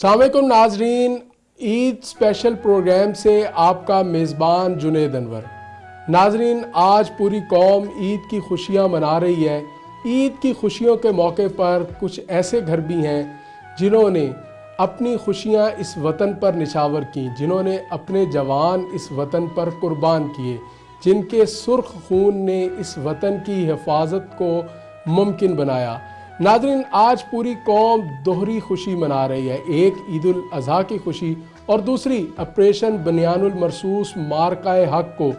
अस्सलामुअलैकुम नाजरीन, Eid special programme से आपका मेज़बान जुनेद अनवर। नाजरीन, आज पूरी कौम ईद की खुशियाँ मना रही है। ईद की खुशियों के मौके पर कुछ ऐसे घर भी हैं जिन्होंने अपनी खुशियाँ इस वतन पर निछावर की, जिन्होंने अपने जवान इस वतन पर कुर्बान किए, जिनके सुर्ख खून ने इस वतन की हिफाजत को मुमकिन बनाया। नाज़रीन, आज पूरी कौम दोहरी खुशी मना रही है, एक ईद उल अज़हा की खुशी और दूसरी ऑपरेशन बनियानुल मरसूस मार्काए हक को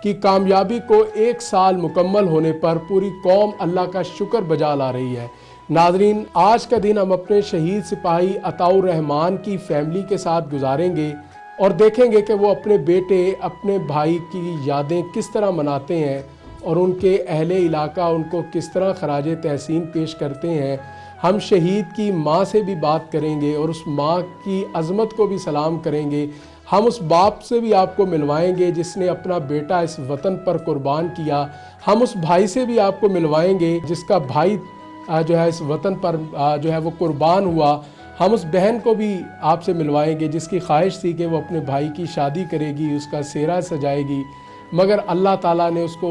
की कामयाबी को 1 साल मुकम्मल होने पर पूरी कौम अल्लाह का शुक्र बजा ला रही है। नाज़रीन, आज का दिन हम अपने शहीद सिपाही अताउर रहमान की फैमिली के साथ गुजारेंगे और देखेंगे कि वो अपने बेटे, अपने भाई की यादें किस तरह मनाते हैं और उनके अहले इलाका उनको किस तरह खराज तहसीन पेश करते हैं। हम शहीद की माँ से भी बात करेंगे और उस माँ की अज़मत को भी सलाम करेंगे। हम उस बाप से भी आपको मिलवाएंगे जिसने अपना बेटा इस वतन पर कुर्बान किया। हम उस भाई से भी आपको मिलवाएंगे जिसका भाई जो है इस वतन पर जो है वो कुर्बान हुआ। हम उस बहन को भी आपसे मिलवाएंगे जिसकी ख्वाहिश थी कि वो अपने भाई की शादी करेगी, उसका सेहरा सजाएगी, मगर अल्लाह ताला ने उसको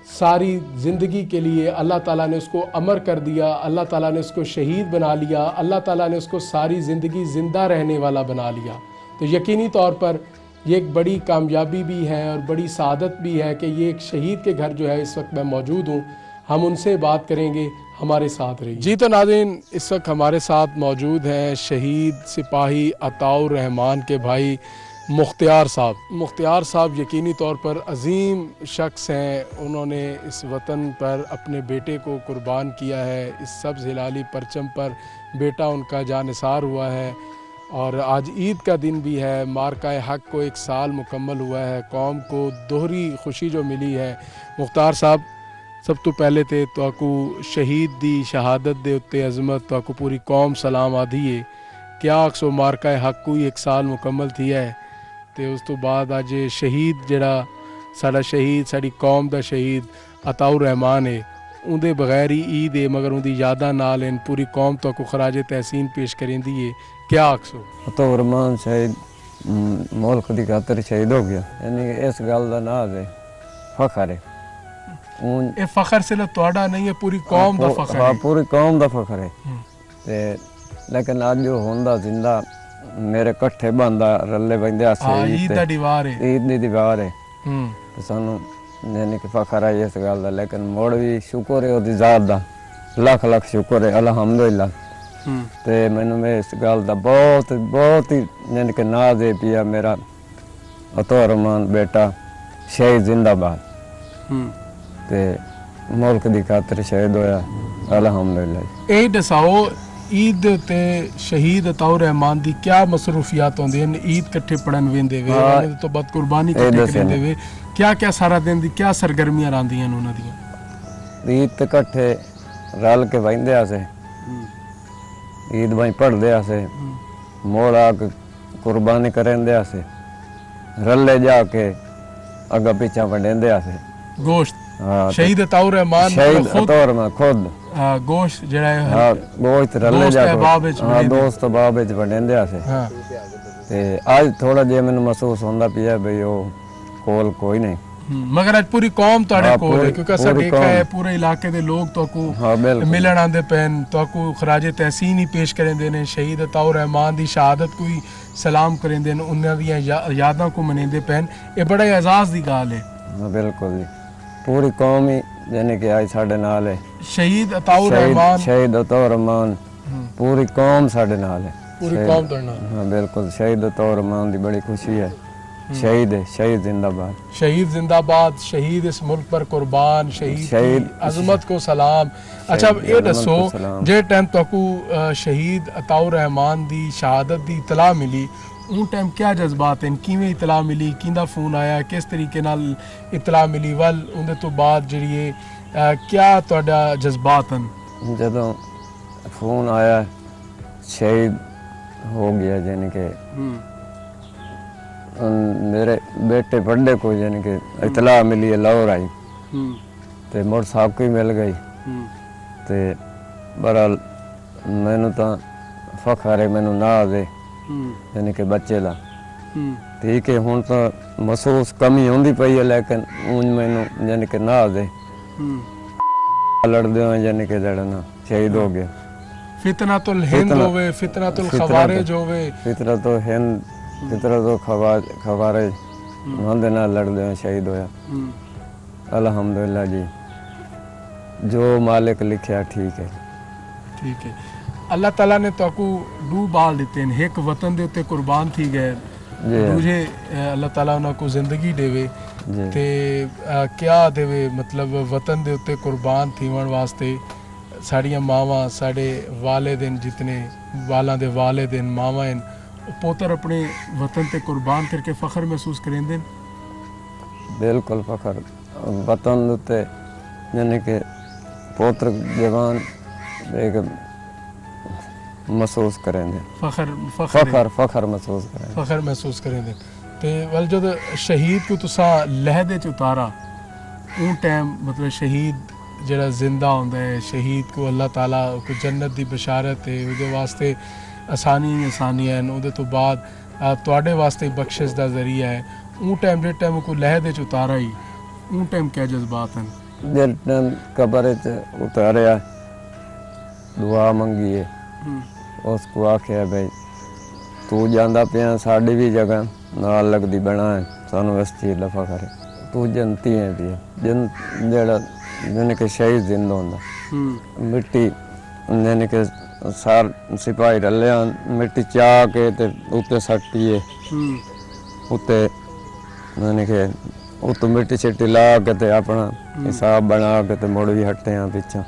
सारी ज़िंदगी के लिए अल्लाह ताला ने उसको अमर कर दिया, अल्लाह ताला ने उसको शहीद बना लिया, अल्लाह ताला ने उसको सारी ज़िंदगी ज़िंदा रहने वाला बना लिया। तो यकीनी तौर पर ये एक बड़ी कामयाबी भी है और बड़ी सआदत भी है कि ये एक शहीद के घर जो है इस वक्त मैं मौजूद हूँ। हम उनसे बात करेंगे, हमारे साथ रहिए। जी तो नाज़रीन, इस वक्त हमारे साथ मौजूद हैं शहीद सिपाही अताउर रहमान के भाई मुख्तियार साहब। मुख्तियार साहब यकीनी तौर पर अजीम शख्स हैं। उन्होंने इस वतन पर अपने बेटे को कुर्बान किया है। इस सब्ज़ हिलाली परचम पर बेटा उनका जानिसार हुआ है और आज ईद का दिन भी है। मार्काए हक को 1 साल मुकम्मल हुआ है। कौम को दोहरी खुशी जो मिली है। मुख्तार साहब, सब तो पहले तो आपको शहीद दी शहादत दे उत्ते अजमत तो पूरी कौम सलाम आधी है। क्या आखसो मार्काए हक को 1 साल मुकम्मल थी है तो उस तो बाद अज शहीद जड़ा साड़ा शहीद साड़ी कौम का शहीद अताउर रहमान है, उनके बगैर ही ईद है मगर उनकी यादा नाल इन पूरी कौम तो खराज तहसीन पेश करेंदी है। क्या आखसो? अताउर रहमान शहीद मुल्क की खातर शहीद हो गया, यानी इस गल का नाज है, फखर है। ये फखर सिर्फ तुहाडा नहीं है, पूरी कौम का फखर है। पूरी कौम का फखर है। ते लेकिन अज जो होंदा जिंदा मेरे कट्ठे बंदा रले बंदे ईद दी दीवार है, ईद दी दीवार है। ते सानू यानी कि फखर है इस गल दा। लेकिन मुड़ भी शुक्र है ओदी जात दा, लख लख शुक्र है अल्हम्दुलिल्लाह। ते मैनू में इस गल दा बहुत बहुत ही यानी कि नाज है पिया मेरा अताउर रहमान बेटा शहीद जिंदाबाद ते मुल्क की खातर शहीद होया अल्हम्दुलिल्लाह। यही दसाओ ईद ते शहीद अताउर रहमान दी क्या मसरूफियात होंदी हैं? ईद कट्ठे पढ़न वेंदे वे तो बाद कुर्बानी कट्ठे करेंदे वे, क्या क्या सारा दिन दी क्या सरगर्मियां रहिंदियां उन्हां दी? ईद ते कट्ठे रल के बहिंदे आसे, ईद भाई पढ़दे आसे, मोड़ आके कुर्बानी करेंदे आसे, रले जाके अगा पीछा वंडेंदे आसे गोश्त। शहीद अताउर रहमान शहीद अताउर रहमान खुद गोश्त जड़ा है, हां गोश्त रले जाके हां दोस्त बाब विच वंडेंदे आसे। ते आज थोड़ा जे मैनू महसूस होंदा पिया भई ओ कोल कोई नहीं, मगर आज पूरी कौम ताड़े कोल है क्योंकि असा देखा है पूरे इलाके दे लोग तो मिलन आंदे पैन तो खराज तहसीन ही पेश करेंदे ने, शहीद अताउर रहमान दी शहादत को ही सलाम करेंदे ने, उन्हां दी यादां को मनेंदे पैन। ये बड़ा एजाज दी गल है। हां बिल्कुल जी, पूरी कौम ही यानी कि आज साडे नाल है। शहीद अताउर रहमान शहीद अताउर रहमान पूरी कौम साडे नाल है, पूरी कौम तोड़ नाल। हां बिल्कुल, शहीद अताउर रहमान दी बड़ी खुशी है। शहीद है, शहीद जिंदाबाद, शहीद जिंदाबाद, शहीद इस मुल्क पर कुर्बान, शहीद अजमत को सलाम। अच्छा ये दसो जे टाइम तकू शहीद अताउर रहमान दी शहादत दी इतला मिली उन टाइम क्या जज्बात हैं, किवें इतला मिली, किंदा फोन आया, किस तरीके नाल इतला मिली वल उनदे तो बाद जड़िए क्या तुहाडा जज्बात हैं? जदों फोन आया शहीद हो गया यानी कि मेरे बेटे बड़े को यानी कि इतला मिली है, लाहौर आई ते मुड़ साहब को मिल गई ते बहरहाल मैनू तो फखर है मैनू नाज है यानी कि बच्चे दा ठीक है। हुण तो महसूस कमी होंदी पई है लेकिन ऊंज मैनू यानी कि नाज है लड़दे हो यानी कि लड़ना शहीद हो गया। फितनतुल हिंद होवे, फितनतुल खवारिज होवे, फितरतुल हिंद, फितरतुल खवारिज उनदे नाल लड़दे हो शहीद होया। अल्हम्दुलिल्लाह जी, जो मालिक लिखिया ठीक है। ठीक है। अल्लाह ताला ने ताकू दू बाल दिते हैं, एक वतन दे उत्ते कुर्बान थी गए, दूजे अल्लाह ताला उन्हां को जिंदगी देवे ते क्या देवे मतलब वतन दे उत्ते कुर्बान थीवन वास्ते साड़ियां मावां साडे वालिदैन जितने वालां दे वालिदैन मावां हैं पोतर अपने वतन ते कुर्बान करके फखर महसूस करेंदे। बिल्कुल फखर वतन उत्ते यानी कि पोतर जवान एक महसूस करेंगे फखर फखर फखर महसूस करें फखर महसूस करेंगे। ते वल जो शहीद को तुसा लहदे च उतारा उन टाइम मतलब शहीद जरा जिंदा होंदा है, शहीद को अल्लाह ताला को जन्नत दी बशारत है, उहदे वास्ते आसानियां हैं, उहदे तो बाद तुहाडे वास्ते बख्शिश दा जरिया है। उन टाइम जे टाइम को लहदे च उतारा ही उन टाइम क्या जज्बात हैं? जिस टाइम कब्र च उतारिया दुआ मंगी है उसको आख्या भाई तू जांदा पिया साड़ी भी जगह नाल लगदी बना है सानू इस चीज़ दा फखर है। तू जनती है भी जन जेड़ा यानी कि शहीद जिंदा होंदा मिट्टी यानी कि सार सिपाही रलिया मिट्टी चा के ते उत्ते सट्टी है उत्ते यानी कि उत्ते मिट्टी शिट्टी ला के ते अपना हिसाब बना के ते मुड़ भी हटे हैं पीछा।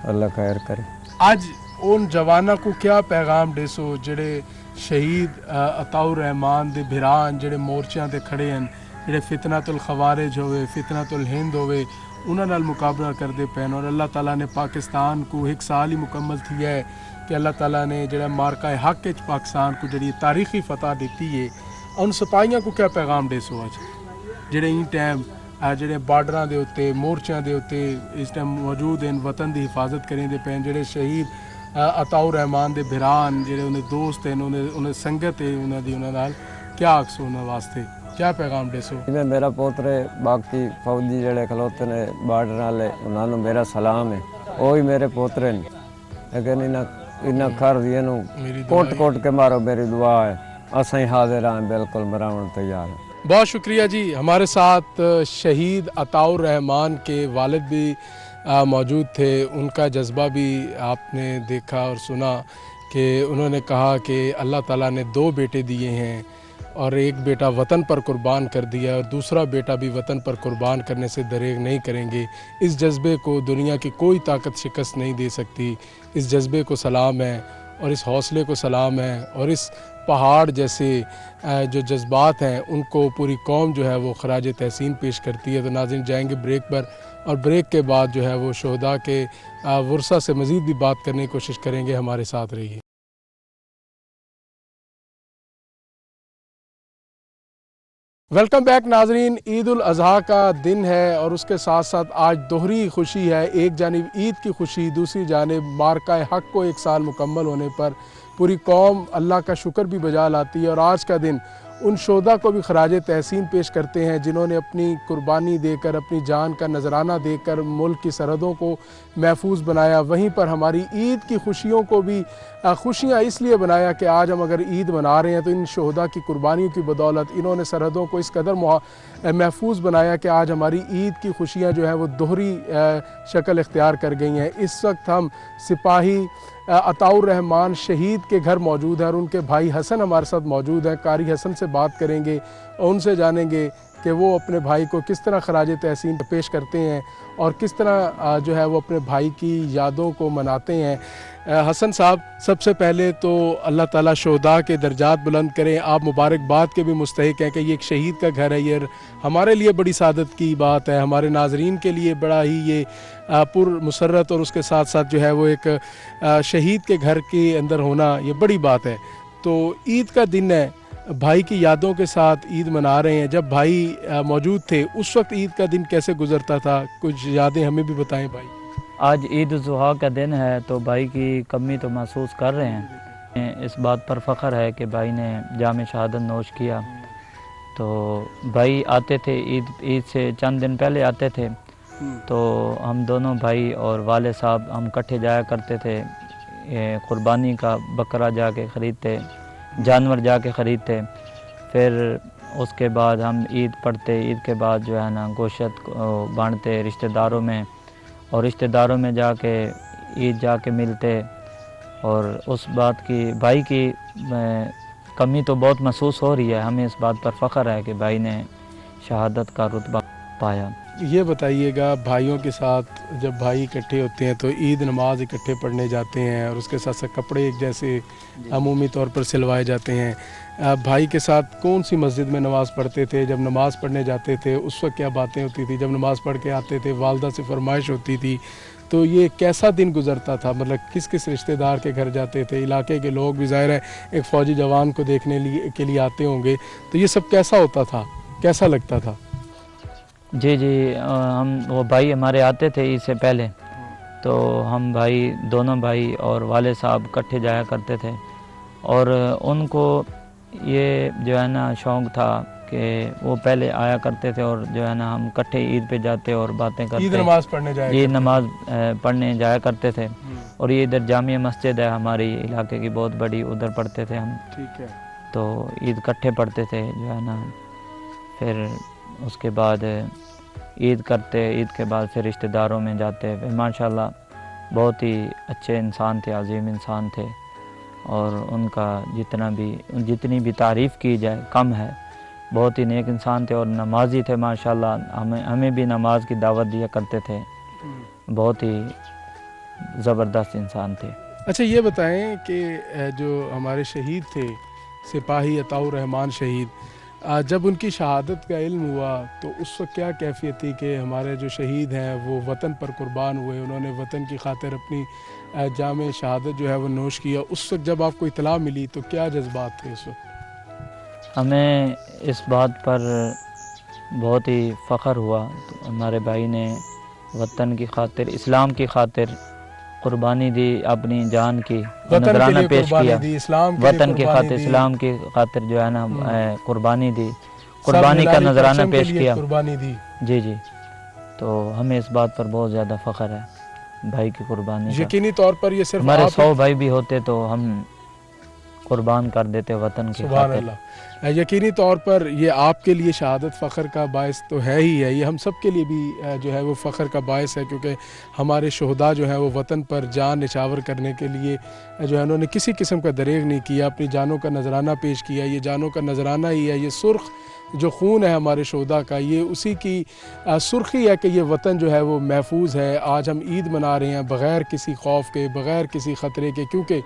अल्लाह खैर करे। आज उन जवाना को क्या पैगाम देसो जेड़े शहीद अताउर रहमान दे भिरान जेड़े मोर्चियां ते खड़े हैं, जेड़े फितनतुल खवारिज होवे, फितनतुल हिंद होवे, उन्हां नाल मुकाबला करदे पैन और अल्लाह ताला ने पाकिस्तान को एक साल ही मुकम्मल थी है कि अल्लाह ताला ने जेड़ा मार्का हक च पाकिस्तान को जेड़ी तारीखी फतह दी है, उन सिपाहियां को क्या पैगाम देसो आज जेड़े इन टाइम जेड़े बार्डरां दे उत्ते मोर्चियां दे उत्ते इस टाइम मौजूद हैं, वतन दी हिफाजत करेंदे पैन, जेड़े शहीद अताउर रहमान दे भिरान जेड़े उन्हें दोस्त हैं, उन्हें संगत है उन्हां दी, उन्हां नाल क्या आखसो उन्हां वास्ते क्या पैगाम देसो? जिवें मेरा पोतरे बाकी फौजी जेड़े खलोते ने बार्डर वाले उन्होंने मेरा सलाम है, वो ही मेरे पोतरे ने लेकिन इन्ना खर दिए कोट कोट के मारो मेरी दुआ है। असां ही हाजिर हैं बिल्कुल मरावन तैयार हैं। बहुत शुक्रिया जी। हमारे साथ शहीद अताउर रहमान के वालिद भी मौजूद थे, उनका जज्बा भी आपने देखा और सुना कि उन्होंने कहा कि अल्लाह ताला ने 2 बेटे दिए हैं और एक बेटा वतन पर कुर्बान कर दिया और दूसरा बेटा भी वतन पर कुर्बान करने से दरेग नहीं करेंगे। इस जज्बे को दुनिया की कोई ताकत शिकस्त नहीं दे सकती। इस जज्बे को सलाम है और इस हौसले को सलाम है और इस पहाड़ जैसे जो जज्बात हैं उनको पूरी कौम जो है वो खराज तहसीन पेश करती है। तो नाज़रीन जाएंगे ब्रेक पर और ब्रेक के बाद जो है वो शोहदा के वर्सा से मज़ीद भी बात करने की कोशिश करेंगे। हमारे साथ रहिए। वेलकम बैक नाजरीन। ईद उल अज़हा का दिन है और उसके साथ साथ आज दोहरी खुशी है। एक जानिब ईद की खुशी, दूसरी जानिब मार्का हक को 1 साल मुकम्मल होने पर पूरी कौम अल्लाह का शुक्र भी बजा लाती है और आज का दिन उन शोदा को भी खराज तहसीन पेश करते हैं जिन्होंने अपनी कुर्बानी देकर, अपनी जान का नजराना देकर मुल्क की सरहदों को महफूज बनाया। वहीं पर हमारी ईद की खुशियों को भी खुशियाँ इसलिए बनाया कि आज हम अगर ईद मना रहे हैं तो इन शोहदा की कुर्बानियों की बदौलत इन्होंने सरहदों को इस कदर महफूज बनाया कि आज हमारी ईद की खुशियाँ जो हैं वो दोहरी शक्ल इख्तियार कर गई हैं। इस वक्त हम सिपाही अताउर रहमान शहीद के घर मौजूद हैं और उनके भाई हसन हमारे साथ मौजूद हैं। कारी हसन से बात करेंगे और उनसे जानेंगे कि वो अपने भाई को किस तरह खराज तहसीन पेश करते हैं और किस तरह जो है वो अपने भाई की यादों को मनाते हैं। हसन साहब, सबसे पहले तो अल्लाह ताला शोहदा के दर्जात बुलंद करें। आप मुबारकबाद के भी मुस्तहिक हैं कि ये एक शहीद का घर है। ये हमारे लिए बड़ी सादत की बात है, हमारे नाजरीन के लिए बड़ा ही ये पुरमसरत और उसके साथ साथ जो है वो एक शहीद के घर के अंदर होना ये बड़ी बात है। तो ईद का दिन है, भाई की यादों के साथ ईद मना रहे हैं। जब भाई मौजूद थे उस वक्त ईद का दिन कैसे गुजरता था, कुछ यादें हमें भी बताएं भाई। आज ईद उल ज़ुहा का दिन है तो भाई की कमी तो महसूस कर रहे हैं, इस बात पर फ़ख्र है कि भाई ने जाम शहादत नोश किया। तो भाई आते थे ईद से चंद दिन पहले आते थे, तो हम दोनों भाई और वाले साहब हम इकट्ठे जाया करते थे, क़ुरबानी का बकरा जाके ख़रीदते, जानवर जाके ख़रीदते। फिर उसके बाद हम ईद पढ़ते, ईद के बाद जो है ना गोश्त बांटते रिश्तेदारों में, और रिश्तेदारों में जाके ईद जाके मिलते। और उस बात की भाई की कमी तो बहुत महसूस हो रही है। हमें इस बात पर फ़ख्र है कि भाई ने शहादत का रुतबा पाया। ये बताइएगा, भाइयों के साथ जब भाई इकट्ठे होते हैं तो ईद नमाज इकट्ठे पढ़ने जाते हैं और उसके साथ साथ कपड़े एक जैसे अमूमी तौर पर सिलवाए जाते हैं। भाई के साथ कौन सी मस्जिद में नमाज़ पढ़ते थे? जब नमाज़ पढ़ने जाते थे उस वक्त क्या बातें होती थी? जब नमाज़ पढ़ के आते थे वालदा से फरमाइश होती थी, तो ये कैसा दिन गुजरता था? मतलब किस किस रिश्तेदार के घर जाते थे? इलाके के लोग भी ज़ाहिर है एक फ़ौजी जवान को देखने के लिए आते होंगे, तो ये सब कैसा होता था, कैसा लगता था? जी हम वो भाई हमारे आते थे ईद से पहले, तो हम भाई दोनों भाई और वाले साहब इकट्ठे जाया करते थे। और उनको ये जो है ना शौक़ था कि वो पहले आया करते थे और जो है ना हम इकट्ठे ईद पे जाते और बातें करते, ईद नमाज़ पढ़ने जाया ये नमाज़ पढ़ने जाया करते थे। और ये इधर जामिया मस्जिद है हमारी इलाके की बहुत बड़ी, उधर पढ़ते थे हम। ठीक है। तो ईद इकट्ठे पढ़ते थे जो है ना। फिर उसके बाद ईद करते, ईद के बाद फिर रिश्तेदारों में जाते। फिर माशाल्लाह बहुत ही अच्छे इंसान थे, अजीम इंसान थे, और उनका जितनी भी तारीफ़ की जाए कम है। बहुत ही नेक इंसान थे और नमाजी थे माशाल्लाह। हमें भी नमाज की दावत दिया करते थे। बहुत ही ज़बरदस्त इंसान थे। अच्छा ये बताएं कि जो हमारे शहीद थे सिपाही अताउर रहमान शहीद, जब उनकी शहादत का इल्म हुआ तो उस वक्त क्या कैफियत थी कि हमारे जो शहीद हैं वो वतन पर कुर्बान हुए, उन्होंने वतन की खातिर अपनी जाम शहादत जो है वो नोश किया। उस वक्त जब आपको इतला मिली तो क्या जज्बात थे उस वक्त? हमें इस बात पर बहुत ही फ़ख्र हुआ। तो हमारे भाई ने वतन की खातिर, इस्लाम की खातिर कुर्बानी दी, अपनी जान की नजराना पेश किया। वतन की खातिर, इस्लाम की खातिर जो है ना कुर्बानी दी, कुर्बानी का नजराना पेश किया। जी तो हमें इस बात पर बहुत ज़्यादा फ़ख्र है भाई की कुर्बानी। यकीनी तौर पर ये सिर्फ हमारे 100 भाई भी होते तो हम कुर्बान कर देते वतन की खातिर। यकीनी तौर पर ये आपके लिए शहादत फ़ख्र का बायस तो है ही है, ये हम सब के लिए भी जो है वो फ़ख्र का बायस है, क्योंकि हमारे शहदा जो है वो वतन पर जान निछावर करने के लिए जो है उन्होंने किसी किस्म का दरेग नहीं किया, अपनी जानों का नजराना पेश किया। ये जानों का नजराना ही है, ये सुर्ख जो खून है हमारे शहदा का, ये उसी की सुर्खी है कि ये वतन जो है वो महफूज है। आज हम ईद मना रहे हैं बग़ैर किसी खौफ के, बग़ैर किसी ख़तरे के, क्योंकि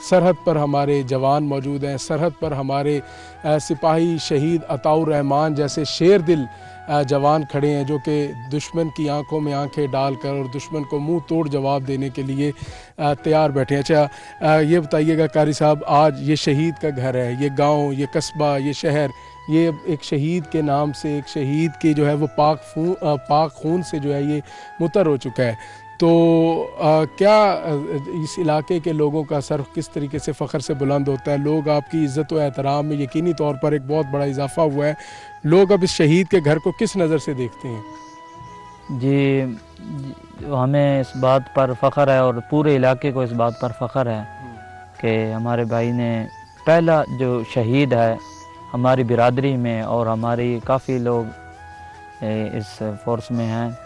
सरहद पर हमारे जवान मौजूद हैं, सरहद पर हमारे सिपाही शहीद अताउर रहमान जैसे शेर दिल जवान खड़े हैं, जो कि दुश्मन की आंखों में आंखें डालकर और दुश्मन को मुंह तोड़ जवाब देने के लिए तैयार बैठे हैं। अच्छा ये बताइएगा कारी साहब, आज ये शहीद का घर है, ये गांव, ये कस्बा, ये शहर, ये एक शहीद के नाम से, एक शहीद के जो है वो पाक खून से जो है ये मुतर हो चुका है। तो क्या इस इलाके के लोगों का सर किस तरीके से फ़ख्र से बुलंद होता है? लोग आपकी इज़्ज़त व एहतराम में यकीनी तौर पर एक बहुत बड़ा इजाफ़ा हुआ है। लोग अब इस शहीद के घर को किस नज़र से देखते हैं? जी हमें इस बात पर फ़ख्र है और पूरे इलाके को इस बात पर फ़ख्र है कि हमारे भाई ने पहला जो शहीद है हमारी बिरादरी में, और हमारी काफ़ी लोग इस फोर्स में हैं,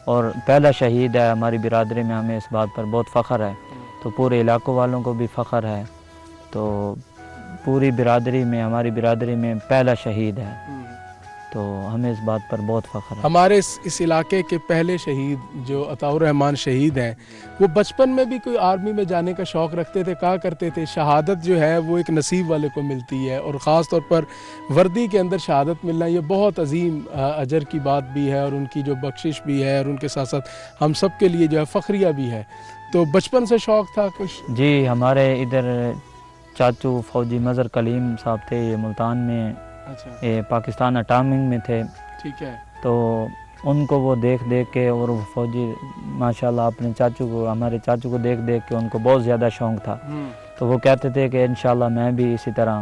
और पहला शहीद है हमारी बिरादरी में। हमें इस बात पर बहुत फ़ख्र है, तो पूरे इलाकों वालों को भी फ़ख्र है। तो पूरी बिरादरी में, हमारी बिरादरी में पहला शहीद है, तो हमें इस बात पर बहुत फ़ख्र है। हमारे इस इलाके के पहले शहीद जो अताउर रहमान शहीद हैं, वो बचपन में भी कोई आर्मी में जाने का शौक़ रखते थे, कहा करते थे शहादत जो है वो एक नसीब वाले को मिलती है, और ख़ास तौर पर वर्दी के अंदर शहादत मिलना ये बहुत अजीम अजर की बात भी है, और उनकी जो बख्शिश भी है, और उनके साथ साथ हम सब के लिए जो है फ़ख्रिया भी है। तो बचपन से शौक़ था कुछ? जी हमारे इधर चाचू फ़ौजी मज़हर कलीम साहब थे, ये मुल्तान में, ये पाकिस्तान अटामिंग में थे। ठीक है। तो उनको वो देख देख के, और वो फ़ौजी माशाल्लाह अपने चाचू को, हमारे चाचू को देख देख के उनको बहुत ज़्यादा शौक़ था। तो वो कहते थे कि इंशाल्लाह मैं भी इसी तरह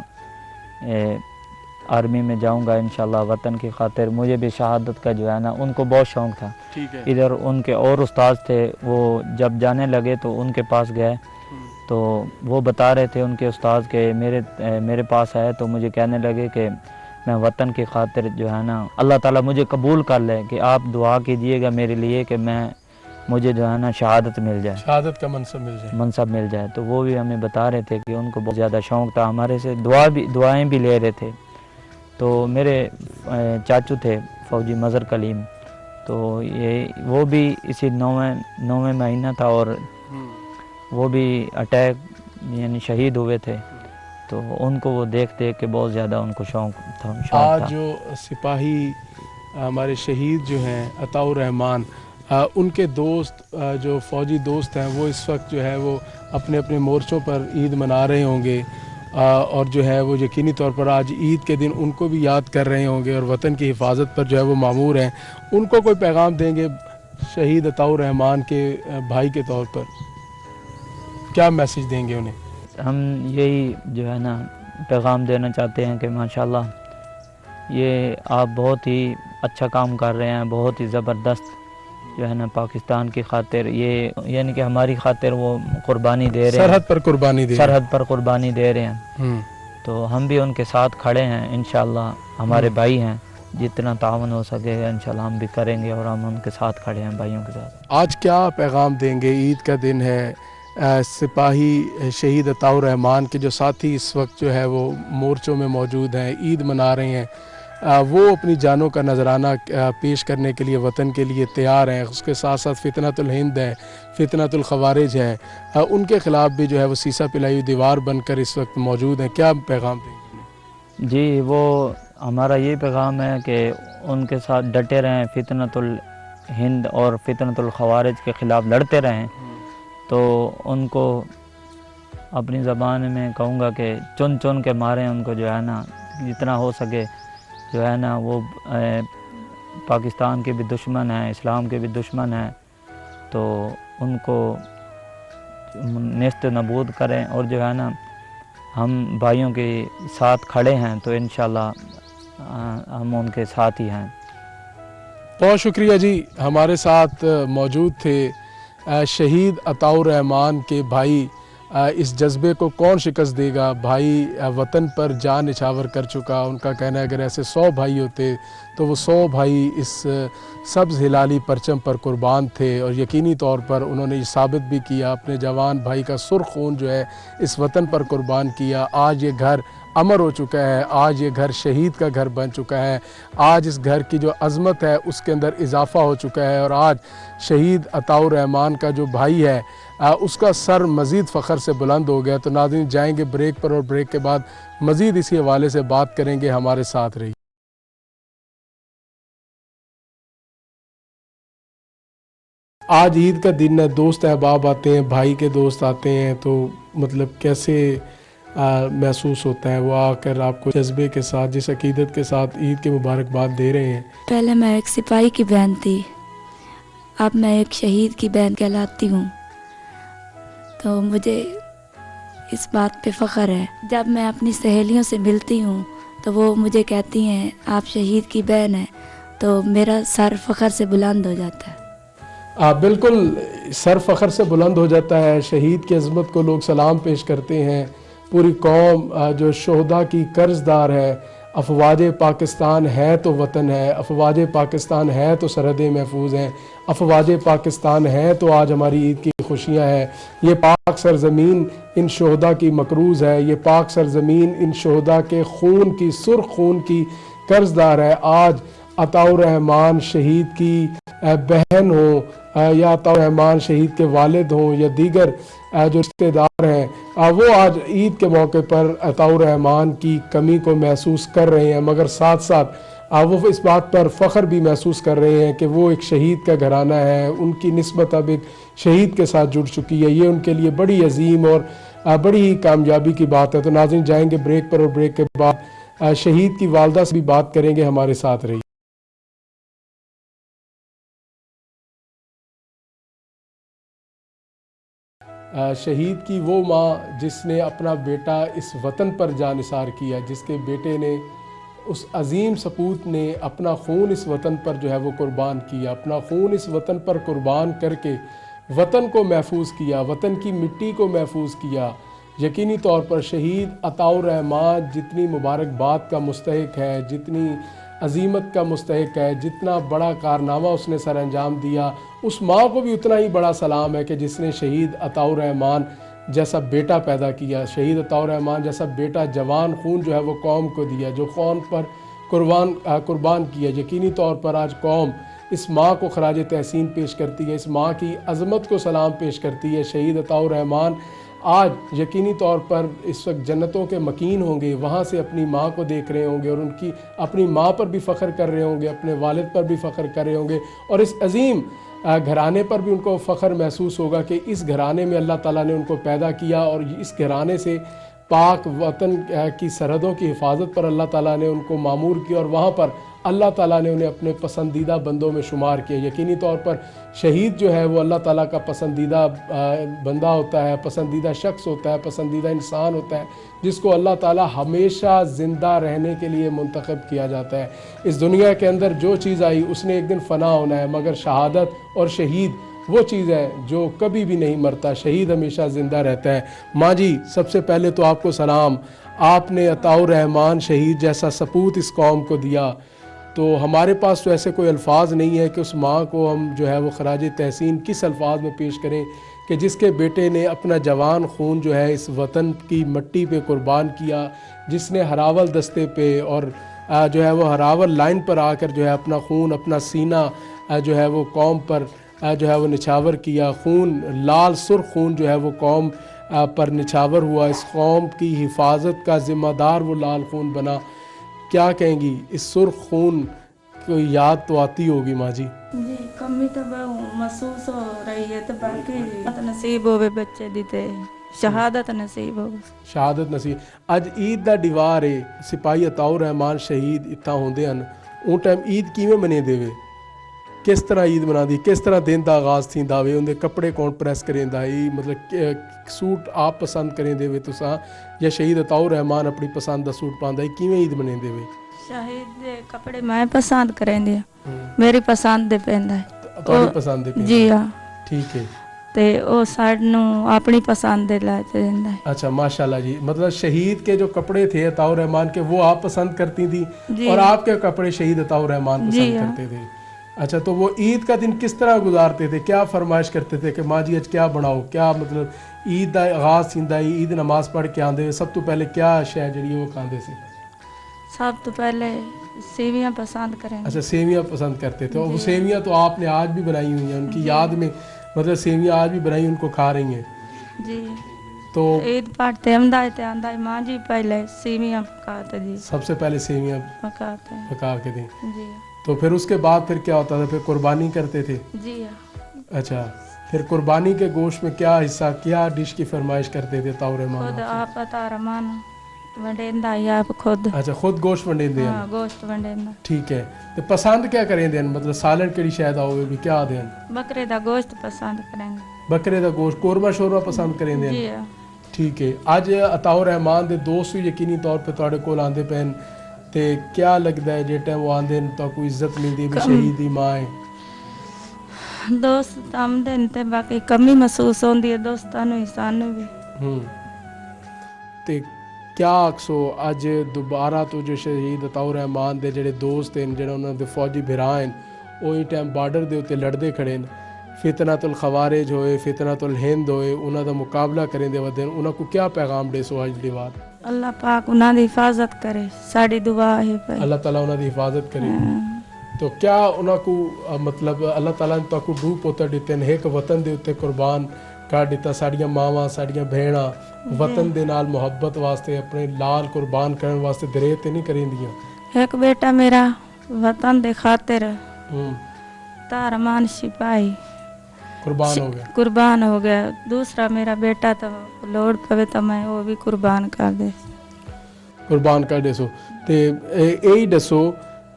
आर्मी में जाऊंगा इंशाल्लाह वतन की खातिर। मुझे भी शहादत का जो है ना उनको बहुत शौक़ था। ठीक है। इधर उनके और उस्ताद थे, वो जब जाने लगे तो उनके पास गए तो वो बता रहे थे उनके उस्ताद के मेरे पास आए तो मुझे कहने लगे कि मैं वतन की खातिर जो है ना अल्लाह ताला मुझे कबूल कर ले कि आप दुआ कीजिएगा मेरे लिए कि मुझे जो है ना शहादत मिल जाए, शहादत का मनसब मिल जाए। तो वो भी हमें बता रहे थे कि उनको बहुत ज़्यादा शौक़ था, हमारे से दुआएं भी ले रहे थे। तो मेरे चाचू थे फौजी मज़हर कलीम, तो वो भी इसी 9वें महीना था और वो भी अटैक यानी शहीद हुए थे। तो उनको वो देख के बहुत ज़्यादा उनको शौक़ था। आज जो सिपाही हमारे शहीद जो हैं अताउर रहमान, उनके दोस्त जो फ़ौजी दोस्त हैं वो इस वक्त जो है वो अपने अपने मोर्चों पर ईद मना रहे होंगे और जो है वो यकीनी तौर पर आज ईद के दिन उनको भी याद कर रहे होंगे और वतन की हिफाजत पर जो है वो मामूर हैं। उनको कोई पैगाम देंगे शहीद अताउर रहमान के भाई के तौर पर, क्या मैसेज देंगे उन्हें? हम यही जो है ना पैगाम देना चाहते हैं कि माशाल्लाह ये आप बहुत ही अच्छा काम कर रहे हैं, बहुत ही ज़बरदस्त जो है ना पाकिस्तान की खातिर, ये यानी कि हमारी खातिर वो कुर्बानी दे रहे हैं, सरहद पर कुर्बानी दे रहे हैं। तो हम भी उनके साथ खड़े हैं इंशाल्लाह, हमारे भाई हैं, जितना तावन हो सके इंशाल्लाह हम भी करेंगे और हम उनके साथ खड़े हैं भाइयों के साथ। आज क्या पैगाम देंगे? ईद का दिन है, सिपाही शहीद अताउर रहमान के जो साथी इस वक्त जो है वो मोर्चों में मौजूद हैं, ईद मना रहे हैं, वो अपनी जानों का नजराना पेश करने के लिए वतन के लिए तैयार हैं। उसके साथ साथ फितनतुल हिंद है, फितनतुल खवारिज है, उनके ख़िलाफ़ भी जो है वो सीसा पिलाई दीवार बनकर इस वक्त मौजूद हैं। क्या पैगाम देंगे? जी, वो हमारा ये पैगाम है कि उनके साथ डटे रहें, फितनतुल हिंद और फितनतुल खवारिज के ख़िलाफ़ लड़ते रहें। तो उनको अपनी ज़बान में कहूँगा कि चुन चुन के मारें उनको, जो है ना जितना हो सके जो है ना वो पाकिस्तान के भी दुश्मन हैं, इस्लाम के भी दुश्मन हैं, तो उनको नेस्त नबूद करें और जो है ना हम भाइयों के साथ खड़े हैं तो इंशाल्लाह हम उनके साथ ही हैं। बहुत शुक्रिया जी, हमारे साथ मौजूद थे शहीद अताउर रहमान के भाई। इस जज्बे को कौन शिकस्त देगा? भाई वतन पर जान निछावर कर चुका। उनका कहना है अगर ऐसे 100 भाई होते तो वो 100 भाई इस सब्ज़ हिलाली परचम पर कुर्बान थे और यकीनी तौर पर उन्होंने ये साबित भी किया, अपने जवान भाई का सुर्ख खून जो है इस वतन पर कुर्बान किया। आज ये घर अमर हो चुका है, आज ये घर शहीद का घर बन चुका है, आज इस घर की जो अज़मत है उसके अंदर इजाफ़ा हो चुका है और आज शहीद अताउर रहमान का जो भाई है उसका सर मज़ीद फ़ख्र से बुलंद हो गया। तो नाज़रीन जाएंगे ब्रेक पर और ब्रेक के बाद मज़ीद इसी हवाले से बात करेंगे। हमारे साथ रहिए। आज ईद का दिन है, दोस्त अहबाब आते हैं, भाई के दोस्त आते हैं, तो मतलब कैसे महसूस होता है वो आकर आपको जज्बे के साथ, जिस अकीदत के साथ ईद की मुबारकबाद दे रहे हैं? पहले मैं एक सिपाही की बहन थी, अब मैं एक शहीद की बहन कहलाती हूँ, तो मुझे इस बात पे फ़ख्र है। जब मैं अपनी सहेलियों से मिलती हूँ तो वो मुझे कहती हैं आप शहीद की बहन हैं, तो मेरा सर फ़ख्र से बुलंद हो जाता है। बिल्कुल, सर फ़ख्र से बुलंद हो जाता है। शहीद की अज़मत को लोग सलाम पेश करते हैं। पूरी कौम जो शोहदा की कर्ज़दार है, अफवाज पाकिस्तान है तो वतन है, अफवाज पाकिस्तान है तो सरहदें महफूज हैं, अफवाज पाकिस्तान है तो आज हमारी ईद की खुशियाँ हैं। ये पाक सरज़मीन इन शोहदा की मकरूज़ है, ये पाक सरज़मीन इन शोहदा के खून की, सुर्ख खून की कर्ज़दार है। आज अताउर रहमान शहीद की बहन हो या अताउर रहमान शहीद के वालिद हों या दीगर जो रिश्तेदार हैं, वो आज ईद के मौके पर अताउर रहमान की कमी को महसूस कर रहे हैं, मगर साथ साथ वो इस बात पर फ़ख्र भी महसूस कर रहे हैं कि वो एक शहीद का घराना है, उनकी निस्बत अब एक शहीद के साथ जुड़ चुकी है। ये उनके लिए बड़ी अजीम और बड़ी ही कामयाबी की बात है। तो नाज़रीन जाएंगे ब्रेक पर और ब्रेक के बाद शहीद की वालदा से भी बात करेंगे। हमारे साथ रहिए। शहीद की वो माँ जिसने अपना बेटा इस वतन पर जानिसार किया, जिसके बेटे ने, उस अजीम सपूत ने अपना खून इस वतन पर जो है वो कुर्बान किया, अपना खून इस वतन पर कुर्बान करके वतन को महफूज किया, वतन की मिट्टी को महफूज किया। यकीनी तौर पर शहीद अताउर रहमान जितनी मुबारकबाद का मुस्तहिक है, जितनी अजीमत का मुस्तहिक है, जितना बड़ा कारनामा उसने सर अंजाम दिया, उस माँ को भी उतना ही बड़ा सलाम है कि जिसने शहीद अताउर रहमान जैसा बेटा पैदा किया, शहीद अताउर रहमान जैसा बेटा जवान खून जो है वो कौम को दिया, जो कौम पर कुर्बान किया। यकीनी तौर पर आज कौम इस माँ को खराज तहसीन पेश करती है, इस माँ की अज़मत को सलाम पेश करती है। शहीद अताउर रहमान आज यकीनी तौर पर इस वक्त जन्नतों के मकीन होंगे, वहाँ से अपनी माँ को देख रहे होंगे और उनकी अपनी माँ पर भी फ़ख्र कर रहे होंगे, अपने वालिद पर भी फ़ख्र कर रहे होंगे, और इस अजीम घराने पर भी उनको फ़ख्र महसूस होगा कि इस घराने में अल्लाह ताला ने उनको पैदा किया और इस घराने से पाक वतन की सरहदों की हिफाजत पर अल्लाह ताला ने उनको मामूर किया और वहाँ पर अल्लाह ताला ने उन्हें अपने पसंदीदा बंदों में शुमार किया। यकीनी तौर पर शहीद जो है वो अल्लाह ताला का पसंदीदा बंदा होता है, पसंदीदा शख्स होता है, पसंदीदा इंसान होता है, जिसको अल्लाह ताला हमेशा ज़िंदा रहने के लिए मुंतखब किया जाता है। इस दुनिया के अंदर जो चीज़ आई उसने एक दिन फ़ना होना है, मगर शहादत और शहीद वो चीज़ है जो कभी भी नहीं मरता। शहीद हमेशा ज़िंदा रहता है। माँ जी, सबसे पहले तो आपको सलाम, आपने अताउर रहमान शहीद जैसा सपूत इस कौम को दिया, तो हमारे पास तो ऐसे कोई अल्फाज नहीं है कि उस माँ को हम जो है वो खराज तहसीन किस अल्फाज में पेश करें कि जिसके बेटे ने अपना जवान खून जो है इस वतन की मिट्टी पे कुर्बान किया, जिसने हरावल दस्ते पे और जो है वो हरावल लाइन पर आकर जो है अपना खून, अपना सीना जो है वो कौम पर जो है वो निछावर किया। खून, लाल सुर्ख खून जो है वो कौम पर निछावर हुआ, इस कौम की हिफाजत का ज़िम्मेदार वो लाल खून बना। क्या कहेंगी, इस सुर्ख खून को याद तो आती होगी माँ जी? जी, कमी तो बहुत महसूस हो रही है, तो बाकी नसीब होवे बच्चे दीते, शहादत नसीब हो, शहादत नसीब। अज ईद का दीवार है, सिपाही अताउर रहमान शहीद इतना होंगे हैं, उन टाइम ईद किवें मने देवे, किस तरह ईद मना दी, किस तरह दिन का आगाज़ थी दावे, उनके कपड़े कौन प्रेस करेंदा, मतलब सूट आप पसंद करें देवे तुसा या शहीद अताउर रहमान अपनी पसंद का सूट पांदा, किवें ईद मने देवे? शहीद दे कपड़े मैं पसंद करेंदे, मेरी पसंद दे पहनदा है, तुम्हारी पसंद दे? जी हाँ, ठीक है। ते ओ सानू अपनी पसंद दे ला देंदा है। अच्छा, माशाल्लाह जी, मतलब शहीद के जो कपड़े थे अताउर रहमान के वो आप पसंद करती थी और आपके कपड़े शहीद अताउर रहमान पसंद करते थे। अच्छा, तो वो ईद का दिन किस तरह गुजारते थे, क्या फरमाइश करते थे कि माँ जी आज क्या बनाओ, क्या मतलब ईद का आगाज़ थींदा, ईद नमाज पढ़ के आंदे, सब तो पहले क्या शय जी वो खाते थे? सब तो पहले सेवियां पसंद करें। अच्छा, सेवियां पसंद करते थे, और वो सेवियां तो आपने आज भी बनाई हुई हैं उनकी याद में, मतलब सेवियां आज भी बनाई उनको खा रही हैं जी। तो ईद पढ़ते हमदा ते आंदा माँ जी पहले सेवियां पकाते जी, सबसे पहले सेवियां पकाते पका के दें, जी। तो फिर उसके बाद फिर क्या होता था, फिर कुर्बानी करते थे? जी। अच्छा, फिर कुर्बानी के गोश्त में क्या हिस्सा, क्या डिश की फरमाइश करते थे ताउर रहमान? खुद आप अता रहमान वंडेंदा या आप खुद? अच्छा, खुद गोश्त वंडेंदे? हाँ, गोश्त वंडेंदा। ठीक है, तो पसंद क्या करेंदे, मतलब सालन केड़ी शायद आओगे भी क्या दें? बकरे दा गोश्त पसंद करेंगे। बकरे दा गोश्त, कोरमा शोरमा पसंद करेंदे? जी हाँ। ठीक है। अज अताउर रहमान दे दोस्त भी यकीनी तौर पे तुहाडे कोल आंदे पैन, ते क्या लगदा है जे टाइम वो आंदे तो कोई इज्जत मिलदी भी शहीद दी मां है? दोस्त आमदे ते बाकी कमी महसूस होंदी है दोस्तां नूं सानू भी। ते क्या आखसो अज दोबारा तो जो शहीद अताउर रहमान दे जेड़े दोस्त हैं, जेड़े उन्हां दे फौजी भरा हैं, ओही टाइम बार्डर दे उत्ते लड़दे खड़े न, फितनातुल खवारिज होए, फितनातुल हिंद होए, उन्हां दा मुकाबला करें दे वदे, उन्हां को क्या पैगाम दे सो अज दी बात? अल्लाह पाक उन्हां दी हिफाजत करे, साडी दुआ है भाई, अल्लाह ताला उन्हां दी हिफाजत करे। तो क्या उन्हां को मतलब अल्लाह ताला ने ताकू दू पुत्र दिते ने, एक वतन दे उत्ते कुर्बान कर दिता, साड़ियां मावां, साड़ियां भैणां वतन दे नाल मुहब्बत वास्ते अपने लाल कुर्बान करने वास्ते दरेर ते नहीं करेंदियां? एक बेटा मेरा वतन दे खातिर तारमान सिपाही कुर्बान हो गया, दूसरा मेरा बेटा तो लोड़ पवे तो मैं वो भी कुर्बान कर दे सो। ते यही दसो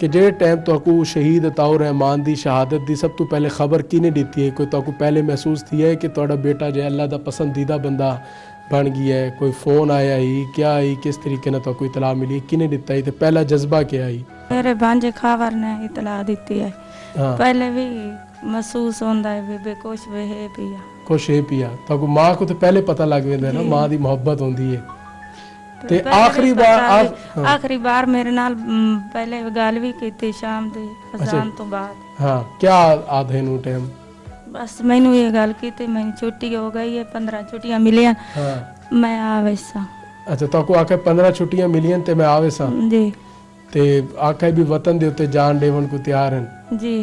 कि ਜਿਹੜੇ ਟਾਈਮ ਤੁਹਾਨੂੰ ਸ਼ਹੀਦ ਅਤਾਉਰ ਰਹਿਮਾਨ ਦੀ ਸ਼ਹਾਦਤ ਦੀ ਸਭ ਤੋਂ ਪਹਿਲੇ ਖਬਰ ਕਿਹਨੇ ਦਿੱਤੀ ਹੈ? ਕੋਈ ਤੁਹਾਨੂੰ ਪਹਿਲੇ ਮਹਿਸੂਸ ਥी है कि ਤੁਹਾਡਾ ਬੇਟਾ जो अल्लाह ਦਾ पसंदीदा बंदा बन गया है? कोई फ़ोन आया ही क्या ही किस तरीके ਨਾਲ ਤੁਹਾਨੂੰ इतला मिली किने दिता ही तो पहला जज्बा क्या ही? मेरे भांजे खावर ने इतला दी है। हाँ पहले भी महसूस होता है भी कुछ भी है पिया कुछ है पिया ਤੁਹਾਨੂੰ माँ को तो पहले पता लग ਜਾਂਦਾ ना माँ ਦੀ ਮੁਹੱਬਤ ਹੁੰਦੀ ਹੈ। ਤੇ ਆਖਰੀ ਬਾਰ ਮੇਰੇ ਨਾਲ ਪਹਿਲੇ ਗੱਲ ਵੀ ਕੀਤੀ ਸ਼ਾਮ ਦੇ ਅਜ਼ਾਨ ਤੋਂ ਬਾਅਦ। ਹਾਂ क्या आधे ਨੂੰ ਟਾਈਮ ਬਸ ਮੈਨੂੰ ਇਹ ਗੱਲ ਕੀਤੀ ਮੈਨੂੰ ਛੁੱਟੀ ਹੋ ਗਈ ਹੈ 15 ਛੁੱਟੀਆਂ ਮਿਲੀਆਂ ਮੈਂ ਆਵੇ ਸਾਂ। ਅੱਛਾ ਤੁਹਾਨੂੰ ਆਖੇ 15 ਛੁੱਟੀਆਂ ਮਿਲੀਆਂ ਤੇ ਮੈਂ ਆਵੇ ਸਾਂ ਜੀ ਤੇ ਆਖੇ ਵੀ ਵਤਨ ਦੇ ਉੱਤੇ ਜਾਨ ਦੇਵਨ ਕੋ ਤਿਆਰ ਹਨ ਜੀ।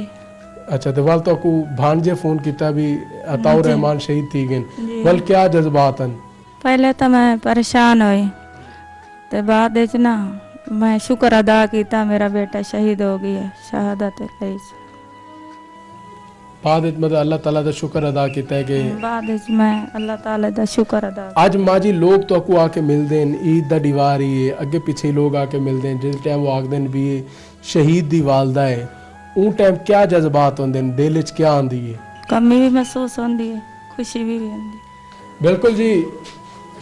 अच्छा तो वाल तो को भांजे फोन किया भी अताउर रहमान शहीद थी गए वाल क्या जज्बात हैं? पहले तो मैं परेशान हुई तो बाद ना मैं शुक्र अदा किया मेरा बेटा शहीद हो गया शहादत लई। बाद मतलब अल्लाह ताला दा शुक्र अदा किया है कि बाद मैं अल्लाह ताला दा शुक्र अदा। आज माँ जी लोग तो को आके मिलते हैं ईद दा दीवार ही है अगे पीछे लोग आके मिलते हैं जिस टाइम वो आखते हैं भी शहीद दी वालदा है उन टाइम क्या जज्बात होंगे दिल च क्या आंदी है? कमी भी महसूस होती है खुशी भी होती। बिल्कुल जी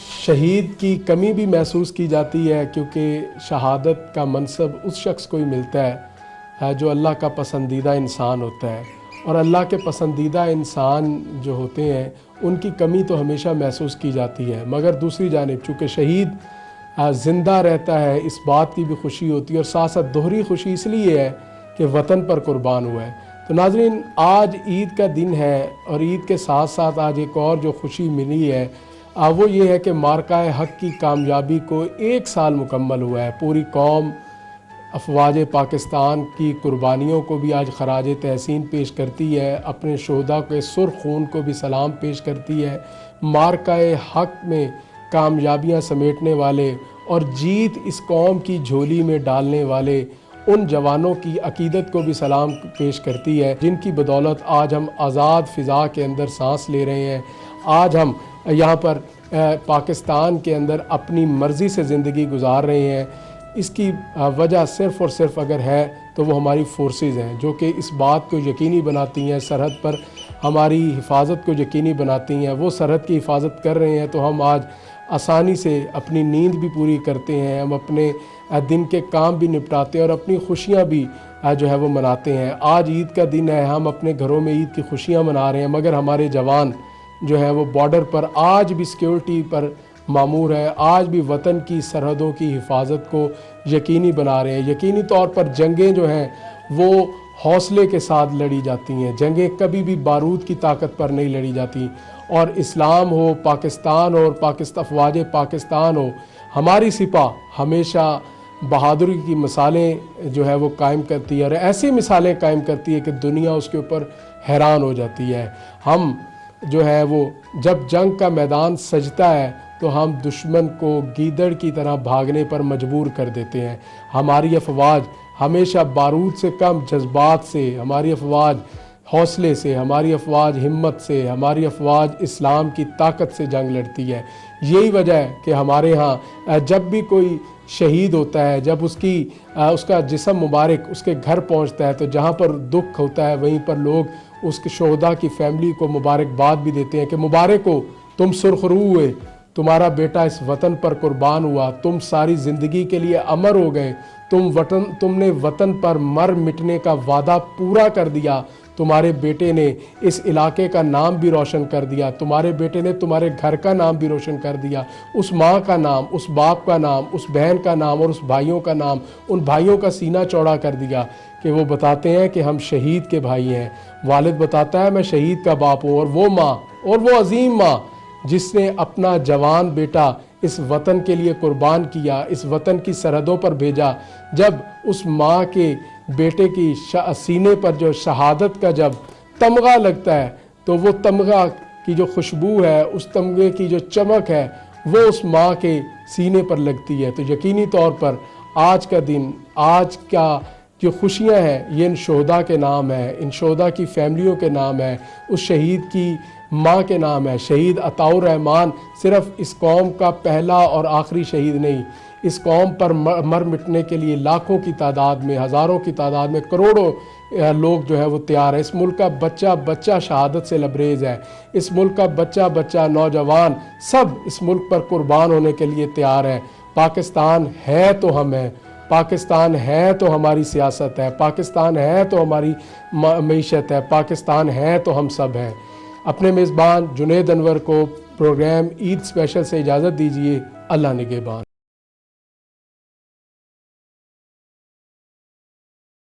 शहीद की कमी भी महसूस की जाती है क्योंकि शहादत का मनसब उस शख्स को ही मिलता है जो अल्लाह का पसंदीदा इंसान होता है और अल्लाह के पसंदीदा इंसान जो होते हैं उनकी कमी तो हमेशा महसूस की जाती है। मगर दूसरी जानिब चूँकि शहीद ज़िंदा रहता है इस बात की भी खुशी होती है और साथ साथ दोहरी खुशी इसलिए है कि वतन पर कुर्बान हुआ है। तो नाज़रीन आज ईद का दिन है और ईद के साथ साथ आज एक और जो खुशी मिली है वो ये है कि मार्का हक़ की कामयाबी को 1 साल मुकम्मल हुआ है। पूरी कौम अफवाज पाकिस्तान की कुर्बानियों को भी आज खराज तहसीन पेश करती है, अपने शोहदा के सुर्ख खून को भी सलाम पेश करती है। मार्का हक़ में कामयाबियाँ समेटने वाले और जीत इस कौम की झोली में डालने वाले उन जवानों की अकीदत को भी सलाम पेश करती है जिनकी बदौलत आज हम आज़ाद फ़िज़ा के अंदर सांस ले रहे हैं। आज हम यहाँ पर पाकिस्तान के अंदर अपनी मर्ज़ी से ज़िंदगी गुजार रहे हैं। इसकी वजह सिर्फ़ और सिर्फ अगर है तो वो हमारी फोर्सेस हैं जो कि इस बात को यकीनी बनाती हैं, सरहद पर हमारी हिफाजत को यकीनी बनाती हैं। वो सरहद की हिफाजत कर रहे हैं तो हम आज आसानी से अपनी नींद भी पूरी करते हैं, हम अपने दिन के काम भी निपटाते हैं और अपनी खुशियाँ भी जो है वो मनाते हैं। आज ईद का दिन है, हम अपने घरों में ईद की खुशियाँ मना रहे हैं मगर हमारे जवान जो है वो बॉर्डर पर आज भी सिक्योरिटी पर मामूर है, आज भी वतन की सरहदों की हिफाजत को यकीनी बना रहे हैं। यकीनी तौर पर जंगें जो हैं वो हौसले के साथ लड़ी जाती हैं, जंगें कभी भी बारूद की ताकत पर नहीं लड़ी जाती। और इस्लाम हो, पाकिस्तान हो और अफवाज पाकिस्तान हो, हमारी सिपा हमेशा बहादुरी की मिसालें जो है वो कायम करती है और ऐसी मिसालें कायम करती है कि दुनिया उसके ऊपर हैरान हो जाती है। हम जो है वो जब जंग का मैदान सजता है तो हम दुश्मन को गीदड़ की तरह भागने पर मजबूर कर देते हैं। हमारी अफवाज हमेशा बारूद से कम जज्बात से, हमारी अफवाज हौसले से, हमारी अफवाज हिम्मत से, हमारी अफवाज इस्लाम की ताकत से जंग लड़ती है। यही वजह है कि हमारे यहाँ जब भी कोई शहीद होता है, जब उसका जिस्म मुबारक उसके घर पहुँचता है तो जहाँ पर दुख होता है वहीं पर लोग उसके शोहदा की फैमिली को मुबारकबाद भी देते हैं कि मुबारक हो, तुम सुरखरू हुए, तुम्हारा बेटा इस वतन पर कुर्बान हुआ, तुम सारी ज़िंदगी के लिए अमर हो गए, तुमने वतन पर मर मिटने का वादा पूरा कर दिया, तुम्हारे बेटे ने इस इलाके का नाम भी रोशन कर दिया, तुम्हारे बेटे ने तुम्हारे घर का नाम भी रोशन कर दिया, उस माँ का नाम, उस बाप का नाम, उस बहन का नाम और उस भाइयों का नाम, उन भाइयों का सीना चौड़ा कर दिया कि वो बताते हैं कि हम शहीद के भाई हैं। वालिद बताता है मैं शहीद का बाप हूँ और वो माँ और वो अजीम माँ जिसने अपना जवान बेटा इस वतन के लिए कुर्बान किया, इस वतन की सरहदों पर भेजा, जब उस माँ के बेटे की सीने पर जो शहादत का जब तमगा लगता है तो वो तमगा की जो खुशबू है, उस तमगे की जो चमक है वो उस माँ के सीने पर लगती है। तो यकीनी तौर पर आज का दिन, आज का जो खुशियाँ हैं ये इन शोहदा के नाम है, इन शोहदा की फैमिलियों के नाम है, उस शहीद की माँ के नाम है। शहीद अताउर रहमान सिर्फ इस कौम का पहला और आखिरी शहीद नहीं, इस कौम पर मर मिटने के लिए लाखों की तादाद में, हज़ारों की तादाद में, करोड़ों लोग जो है वो तैयार है। इस मुल्क का बच्चा बच्चा शहादत से लबरेज है। इस मुल्क का बच्चा बच्चा, नौजवान सब इस मुल्क पर कुर्बान होने के लिए तैयार है। पाकिस्तान है तो हम हैं, पाकिस्तान है तो हमारी सियासत है, पाकिस्तान है तो हमारी मईशत है, पाकिस्तान है तो हम सब हैं। अपने मेज़बान जुनैद अनवर को प्रोग्राम ईद स्पेशल से इजाज़त दीजिए। अल्लाह निगहबान।